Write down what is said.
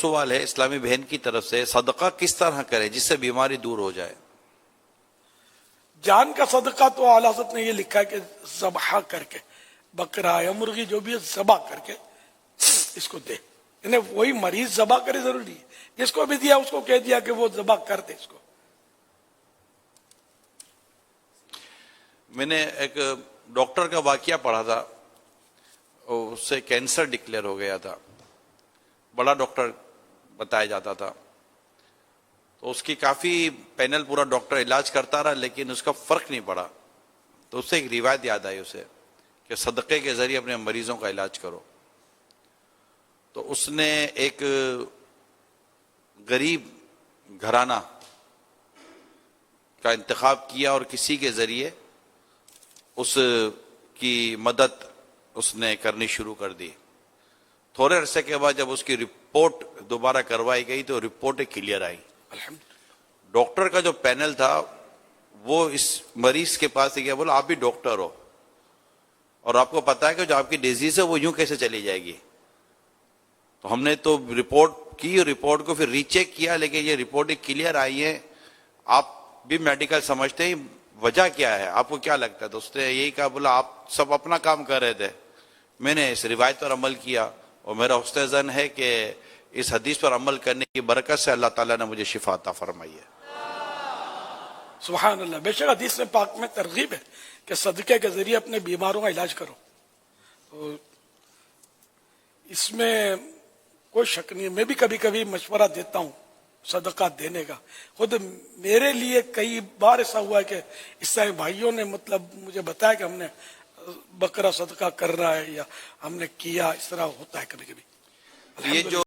سوال ہے اسلامی بہن کی طرف سے، صدقہ کس طرح کرے جس سے بیماری دور ہو جائے؟ جان کا صدقہ تو اعلی حضرت نے یہ لکھا ہے کہ ذبح کر کے، بکرا یا مرغی جو بھی ہے ذبح کر کے اس کو دے، یعنی وہی مریض ذبح کرے، ضروری ہے جس کو بھی دیا اس کو کہہ دیا کہ وہ ذبح کر دے اس کو۔ میں نے ایک ڈاکٹر کا واقعہ پڑھا تھا، اس سے کینسر ڈکلیئر ہو گیا تھا، بڑا ڈاکٹر بتایا جاتا تھا، تو اس کی کافی پینل پورا ڈاکٹر علاج کرتا رہا لیکن اس کا فرق نہیں پڑا، تو اس سے ایک روایت یاد آئی اسے کہ صدقے کے ذریعے اپنے مریضوں کا علاج کرو۔ تو اس نے ایک غریب گھرانہ کا انتخاب کیا اور کسی کے ذریعے اس کی مدد اس نے کرنی شروع کر دی۔ تھوڑے عرصے کے بعد جب اس کی رپورٹ دوبارہ کروائی گئی تو رپورٹ کلیئر آئی۔ ڈاکٹر کا جو پینل تھا وہ اس مریض کے پاس گیا، بولا آپ بھی ڈاکٹر ہو اور آپ کو پتا ہے کہ جو آپ کی ڈیزیز ہے وہ یوں کیسے چلی جائے گی؟ تو ہم نے تو رپورٹ کی، رپورٹ کو پھر ری چیک کیا لیکن یہ رپورٹ کلیئر آئی ہے، آپ بھی میڈیکل سمجھتے ہیں، وجہ کیا ہے، آپ کو کیا لگتا ہے؟ تو اس نے یہی کہا، بولا آپ سب اپنا کام کر رہے تھے، میں نے اس روایت پر عمل کیا اور میرا حسن ظن ہے کہ اس حدیث پر عمل کرنے کی برکت سے اللہ تعالیٰ نے مجھے شفا عطا فرمائی ہے۔ سبحان اللہ، بے شک حدیث میں پاک میں ترغیب ہے کہ صدقے کے ذریعے اپنے بیماروں کا علاج کرو، تو اس میں کوئی شک نہیں ہے۔ میں بھی کبھی کبھی مشورہ دیتا ہوں صدقہ دینے کا، خود میرے لیے کئی بار ایسا ہوا ہے کہ عیسائی بھائیوں نے مطلب مجھے بتایا کہ ہم نے بکرا صدقہ کر رہا ہے یا ہم نے کیا، اس طرح ہوتا ہے کبھی کبھی۔ یہ جو